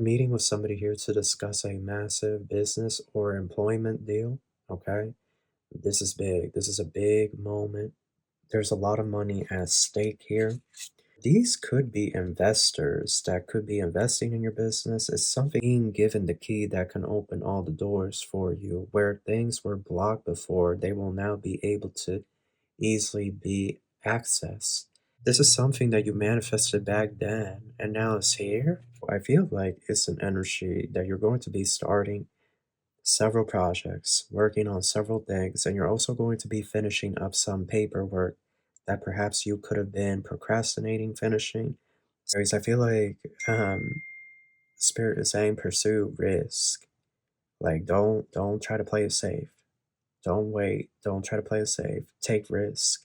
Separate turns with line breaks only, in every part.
meeting with somebody here to discuss a massive business or employment deal. Okay. This is big. This is a big moment. There's a lot of money at stake here. These could be investors that could be investing in your business. It's something being given the key that can open all the doors for you. Where things were blocked before, they will now be able to easily be accessed. This is something that you manifested back then, and now it's here. I feel like it's an energy that you're going to be starting several projects, working on several things, and you're also going to be finishing up some paperwork that perhaps you could have been procrastinating finishing. Aries, I feel like Spirit is saying pursue risk. Like don't try to play it safe. Don't wait. Don't try to play it safe. Take risk.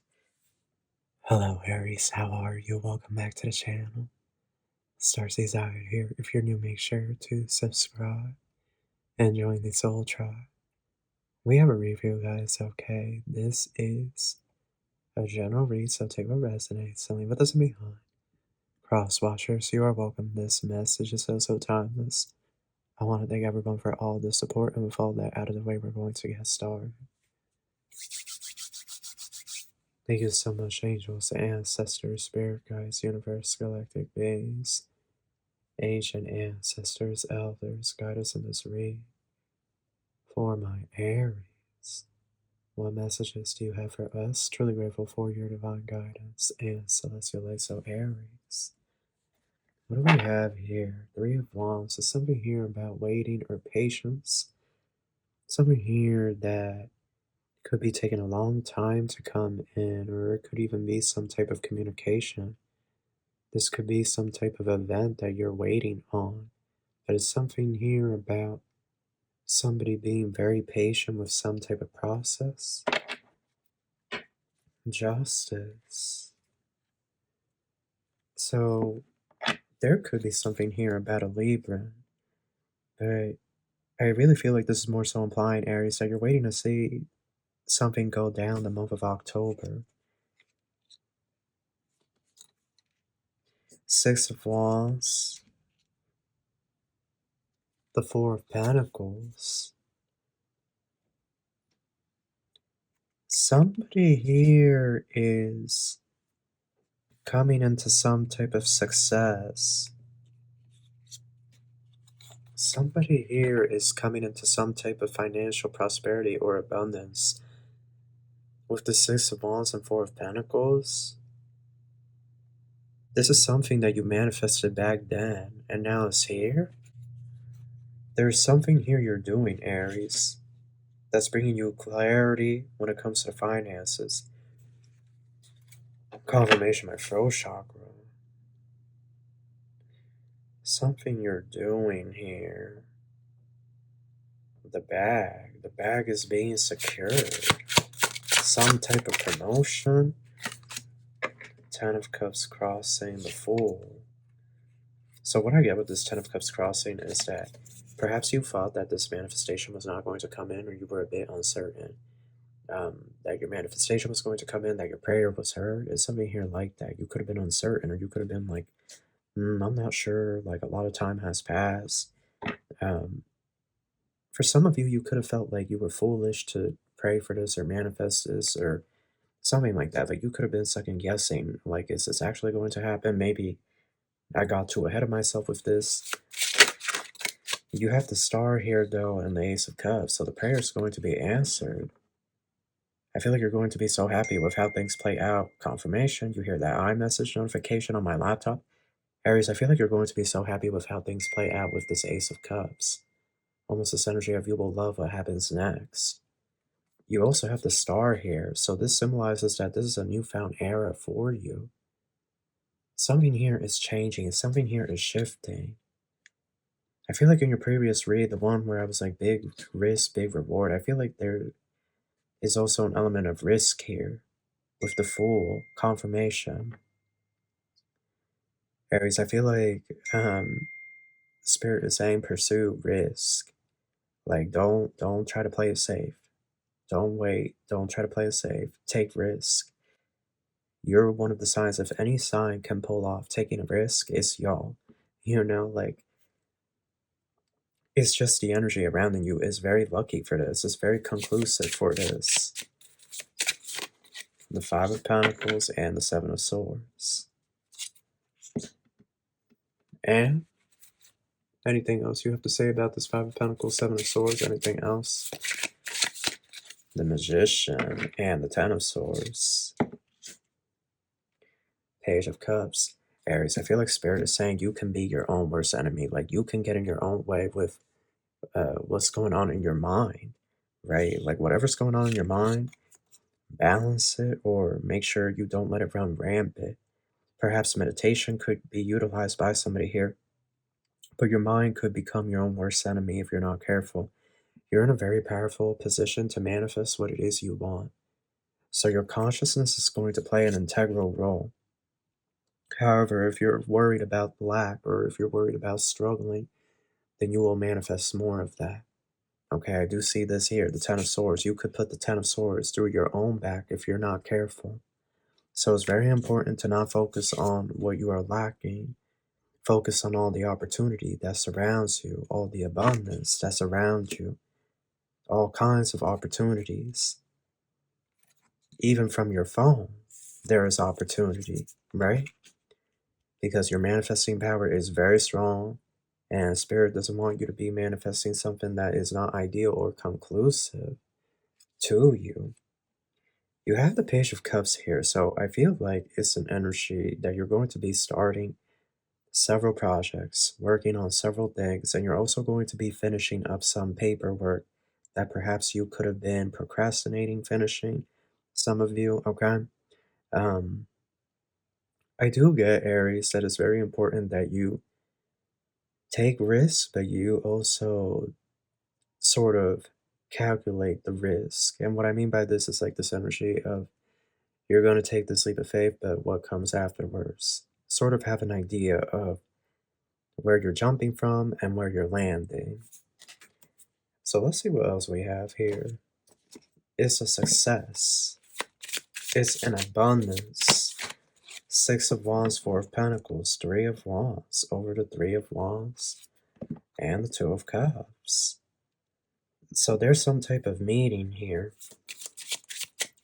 Hello, Aries. How are you? Welcome back to the channel. Starseeds out here. If you're new, make sure to subscribe and join the Soul Tribe. We have a review, guys. Okay, this is a general read, so take what resonates and leave what doesn't behind. Cross watchers, you are welcome. This message is so timeless. I want to thank everyone for all the support, and with all that out of the way, we're going to get started. Thank you so much, angels, ancestors, spirit guides, universe, galactic beings, ancient ancestors, elders, guide us in this read. For my Aries, what messages do you have for us? Truly grateful for your divine guidance and celestial light. So Aries, what do we have here? Three of Wands. Is something here about waiting or patience? Something here that could be taking a long time to come in, or it could even be some type of communication. This could be some type of event that you're waiting on. But it's something here about somebody being very patient with some type of process. Justice. So there could be something here about a Libra, but I really feel like this is more so implying, Aries, that you're waiting to see something go down the month of October. Six of Wands, the Four of Pentacles. Somebody here is coming into some type of success. Somebody here is coming into some type of financial prosperity or abundance. With the Six of Wands and Four of Pentacles, this is something that you manifested back then, and now it's here. There's something here you're doing, Aries, that's bringing you clarity when it comes to finances. Confirmation, my throat chakra. Something you're doing here. The bag is being secured. Some type of promotion. Ten of Cups crossing, the Fool. So what I get with this Ten of Cups crossing is that perhaps you thought that this manifestation was not going to come in, or you were a bit uncertain that your manifestation was going to come in, that your prayer was heard. It's something here like that. You could have been uncertain, or you could have been like, I'm not sure, like a lot of time has passed. For some of you, you could have felt like you were foolish to pray for this or manifest this or something like that. Like you could have been second guessing, like, is this actually going to happen? Maybe I got too ahead of myself with this. You have the Star here, though, and the Ace of Cups, so the prayer is going to be answered. I feel like you're going to be so happy with how things play out. Confirmation, you hear that iMessage notification on my laptop. Aries, I feel like you're going to be so happy with how things play out with this Ace of Cups. Almost this energy of you will love what happens next. You also have the Star here, so this symbolizes that this is a newfound era for you. Something here is changing, something here is shifting. I feel like in your previous read, the one where I was like, big risk, big reward, I feel like there is also an element of risk here with the Fool, confirmation. Aries, I feel like Spirit is saying pursue risk. Like don't try to play it safe. Don't wait. Don't try to play it safe. Take risk. You're one of the signs. If any sign can pull off taking a risk, it's y'all. You know, like It's just the energy around you is very lucky for this. It's very conclusive for this. The Five of Pentacles and the Seven of Swords. And anything else you have to say about this Five of Pentacles, Seven of Swords? Anything else? The Magician and the Ten of Swords. Page of Cups. Aries, I feel like Spirit is saying you can be your own worst enemy. Like you can get in your own way with what's going on in your mind, right? Like whatever's going on in your mind, balance it or make sure you don't let it run rampant. Perhaps meditation could be utilized by somebody here, but your mind could become your own worst enemy if you're not careful. You're in a very powerful position to manifest what it is you want. So your consciousness is going to play an integral role. However, if you're worried about lack or if you're worried about struggling, then you will manifest more of that. Okay, I do see this here, the Ten of Swords. You could put the Ten of Swords through your own back if you're not careful. So it's very important to not focus on what you are lacking. Focus on all the opportunity that surrounds you, all the abundance that surrounds you, all kinds of opportunities. Even from your phone, there is opportunity, right? Because your manifesting power is very strong, and Spirit doesn't want you to be manifesting something that is not ideal or conclusive to you. You have the Page of Cups here, so I feel like it's an energy that you're going to be starting several projects, working on several things, and you're also going to be finishing up some paperwork that perhaps you could have been procrastinating finishing, some of you, okay? Um, I do get, Aries, that it's very important that you take risks, but you also sort of calculate the risk. And what I mean by this is like this energy of you're going to take this leap of faith, but what comes afterwards? Sort of have an idea of where you're jumping from and where you're landing. So let's see what else we have here. It's a success. It's an abundance. Six of Wands, Four of Pentacles, Three of Wands, over the Three of Wands, and the Two of Cups. So there's some type of meeting here.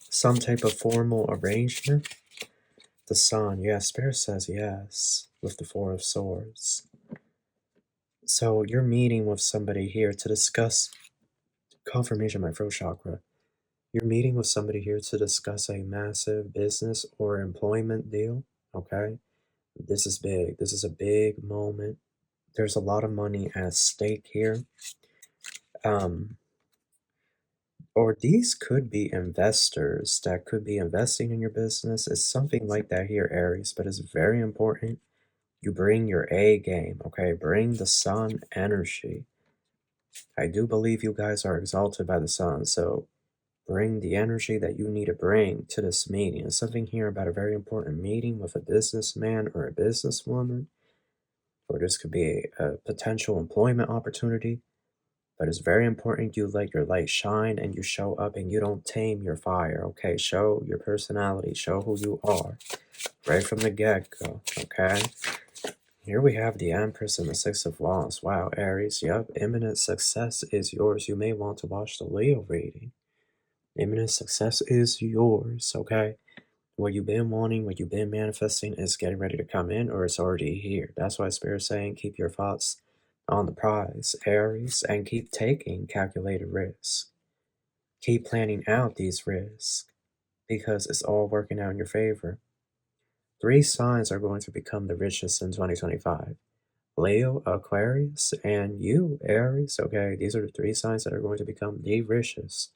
Some type of formal arrangement. The Sun, yes, Spirit says yes, with the Four of Swords. So you're meeting with somebody here to discuss confirmation, my throat chakra. You're meeting with somebody here to discuss a massive business or employment deal, okay? This is big. This is a big moment. There's a lot of money at stake here. Or these could be investors that could be investing in your business. It's something like that here, Aries, but it's very important you bring your A game, okay? Bring the Sun energy. I do believe you guys are exalted by the Sun, so bring the energy that you need to bring to this meeting. It's something here about a very important meeting with a businessman or a businesswoman, or this could be a potential employment opportunity. But it's very important you let your light shine and you show up and you don't tame your fire, okay? Show your personality, show who you are right from the get-go, okay? Here we have the Empress and the Six of Wands. Wow, Aries, yep, imminent success is yours. You may want to watch the Leo reading. Imminent success is yours, okay? What you've been wanting, what you've been manifesting is getting ready to come in or it's already here. That's why Spirit's saying keep your thoughts on the prize, Aries, and keep taking calculated risks. Keep planning out these risks because it's all working out in your favor. 3 signs are going to become the richest in 2025. Leo, Aquarius, and you, Aries. Okay, these are the 3 signs that are going to become the richest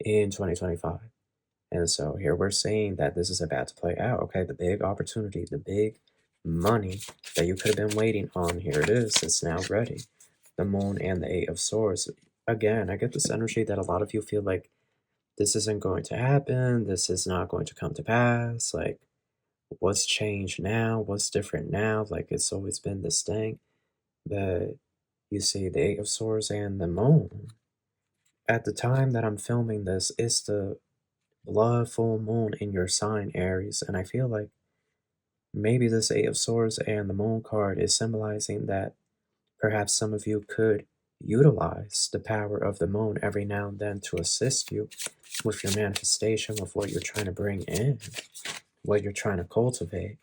in 2025. And so here we're seeing that this is about to play out. Okay, the big opportunity, the big money that you could have been waiting on, here it is. It's now ready. The Moon and the Eight of Swords. Again, I get this energy that a lot of you feel like this isn't going to happen. This is not going to come to pass. Like, what's changed now? What's different now? Like, it's always been this thing. But you see the Eight of Swords and the Moon. At the time that I'm filming this, it's the blood full moon in your sign, Aries, and I feel like maybe this Eight of Swords and the Moon card is symbolizing that perhaps some of you could utilize the power of the moon every now and then to assist you with your manifestation, with what you're trying to bring in, what you're trying to cultivate.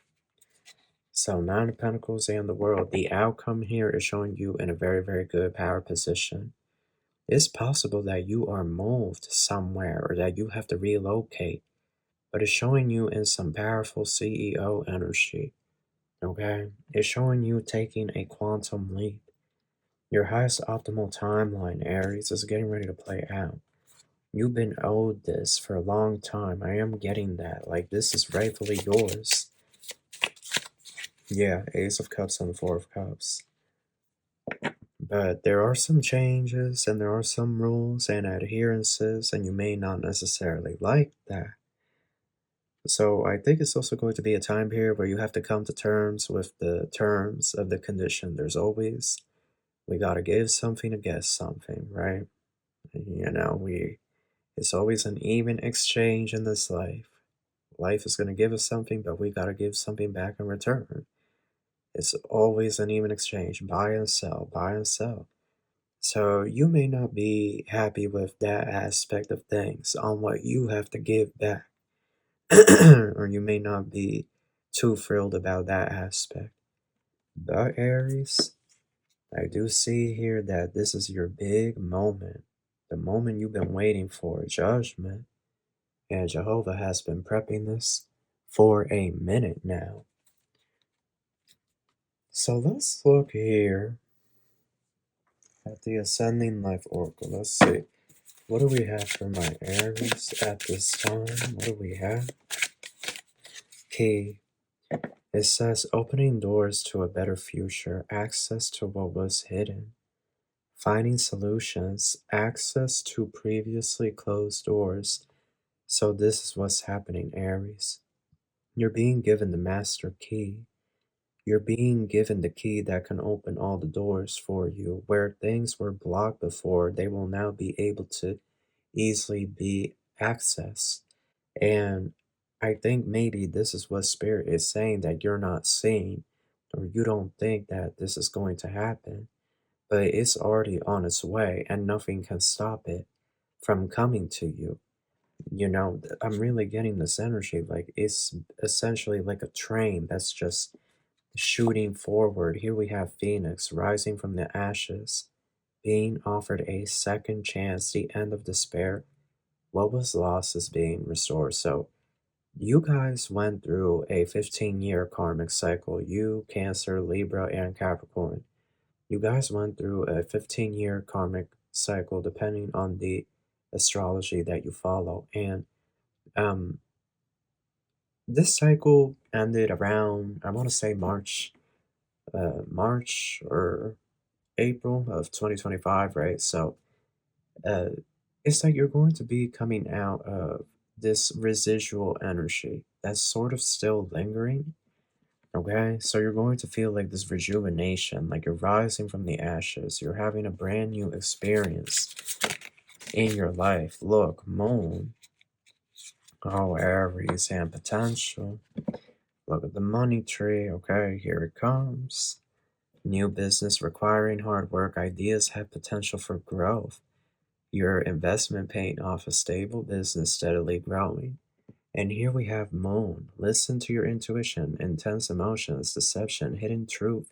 So 9 of Pentacles and the World, the outcome here is showing you in a very, very good power position. It's possible that you are moved somewhere or that you have to relocate, but it's showing you in some powerful CEO energy, okay? It's showing you taking a quantum leap. Your highest optimal timeline, Aries, is getting ready to play out. You've been owed this for a long time. I am getting that. Like, this is rightfully yours. Yeah, Ace of Cups and the Four of Cups. But there are some changes and there are some rules and adherences, and you may not necessarily like that. So I think it's also going to be a time period where you have to come to terms with the terms of the condition. There's always, we got to give something to get something, right? You know, it's always an even exchange in this life. Life is going to give us something, but we got to give something back in return. It's always an even exchange, buy and sell, buy and sell. So you may not be happy with that aspect of things on what you have to give back. Or you may not be too thrilled about that aspect. But Aries, I do see here that this is your big moment. The moment you've been waiting for, judgment. And Jehovah has been prepping this for a minute now. So let's look here at the Ascending Life Oracle. Let's see. What do we have for my Aries at this time? What do we have? Key. It says opening doors to a better future, access to what was hidden, finding solutions, access to previously closed doors. So this is what's happening, Aries. You're being given the master key. You're being given the key that can open all the doors for you. Where things were blocked before, they will now be able to easily be accessed. And I think maybe this is what Spirit is saying, that you're not seeing, or you don't think that this is going to happen, but it's already on its way and nothing can stop it from coming to you. You know, I'm really getting this energy like it's essentially like a train that's just shooting forward. Here we have Phoenix rising from the ashes, being offered a second chance, the end of despair. What was lost is being restored. So you guys went through a 15-year karmic cycle. You, Cancer, Libra, and Capricorn. You guys went through a 15-year karmic cycle depending on the astrology that you follow. And this cycle ended around, I want to say March or April of 2025, right? So it's like you're going to be coming out of this residual energy that's sort of still lingering. Okay, so you're going to feel like this rejuvenation, like you're rising from the ashes. You're having a brand new experience in your life. Look, Moon. Oh, Aries and potential. Look at the money tree. Okay, here it comes. New business requiring hard work. Ideas have potential for growth. Your investment paying off, a stable business steadily growing. And here we have Moon. Listen to your intuition, intense emotions, deception, hidden truth.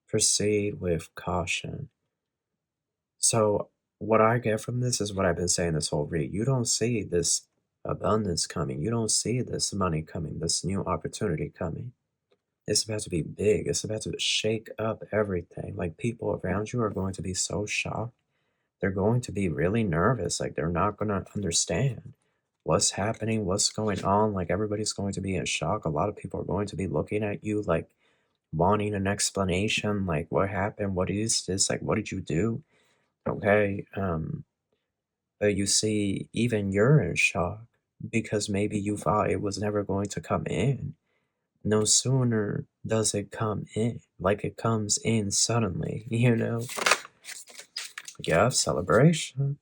Proceed with caution. So what I get from this is what I've been saying this whole read. You don't see this abundance coming. You don't see this money coming, this new opportunity coming. It's about to be big. It's about to shake up everything. Like, people around you are going to be so shocked. They're going to be really nervous. Like, they're not going to understand what's happening, what's going on. Like, everybody's going to be in shock. A lot of people are going to be looking at you like wanting an explanation. Like, what happened? What is this? Like, what did you do? Okay. But you see, even you're in shock because maybe you thought it was never going to come in. No sooner does it come in, like it comes in suddenly, you know? Yeah, celebration.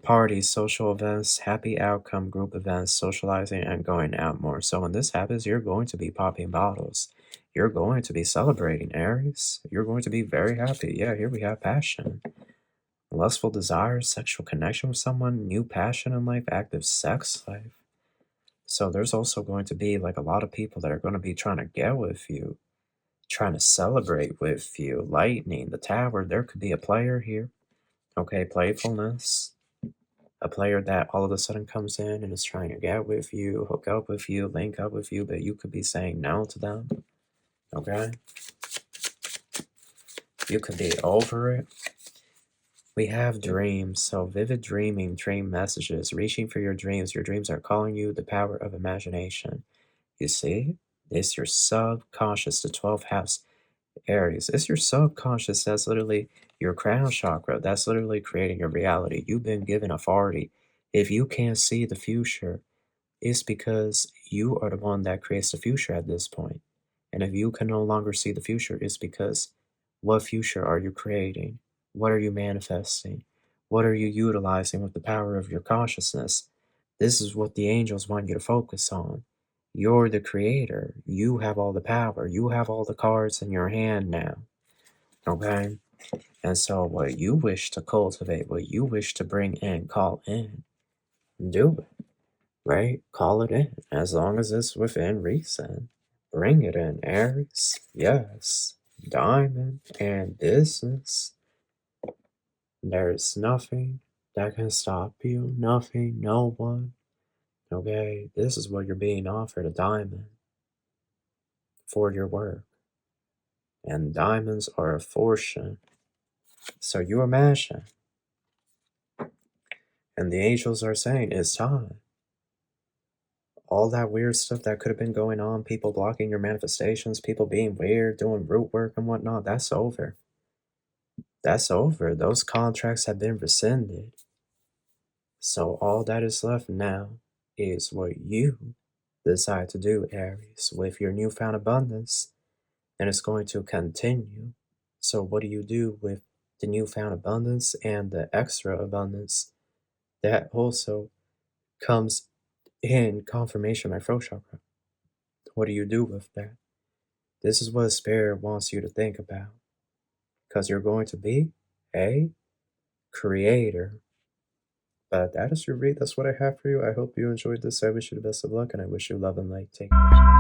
Parties, social events, happy outcome, group events, socializing, and going out more. So when this happens, you're going to be popping bottles. You're going to be celebrating, Aries. You're going to be very happy. Yeah, here we have passion. Lustful desires, sexual connection with someone, new passion in life, active sex life. So there's also going to be like a lot of people that are going to be trying to get with you, trying to celebrate with you. Lightning, the tower, there could be a player here. Okay, playfulness. A player that all of a sudden comes in and is trying to get with you, hook up with you, link up with you, but you could be saying no to them. Okay? You could be over it. We have dreams, so vivid dreaming, dream messages, reaching for your dreams. Your dreams are calling you, the power of imagination. You see? It's your subconscious, the 12th house, Aries. It's your subconscious. That's literally your crown chakra. That's literally creating your reality. You've been given authority. If you can't see the future, it's because you are the one that creates the future at this point. And if you can no longer see the future, it's because what future are you creating? What are you manifesting? What are you utilizing with the power of your consciousness? This is what the angels want you to focus on. You're the creator. You have all the power. You have all the cards in your hand now. Okay? And so what you wish to cultivate, what you wish to bring in, call in, do it. Right? Call it in. As long as it's within reason. Bring it in, Aries. Yes. Diamond and business. There's nothing that can stop you. Nothing, no one. Okay? This is what you're being offered, a diamond for your work. And diamonds are a fortune. So you imagine. And the angels are saying it's time. All that weird stuff that could have been going on, people blocking your manifestations, people being weird, doing root work and whatnot, that's over. That's over. Those contracts have been rescinded. So all that is left now is what you decide to do, Aries, with your newfound abundance. And it's going to continue. So what do you do with the newfound abundance and the extra abundance that also comes in confirmation by throat chakra? What do you do with that? This is what Spirit wants you to think about. Because you're going to be a creator. But that is your read. That's what I have for you. I hope you enjoyed this. I wish you the best of luck, and I wish you love and light. Take care.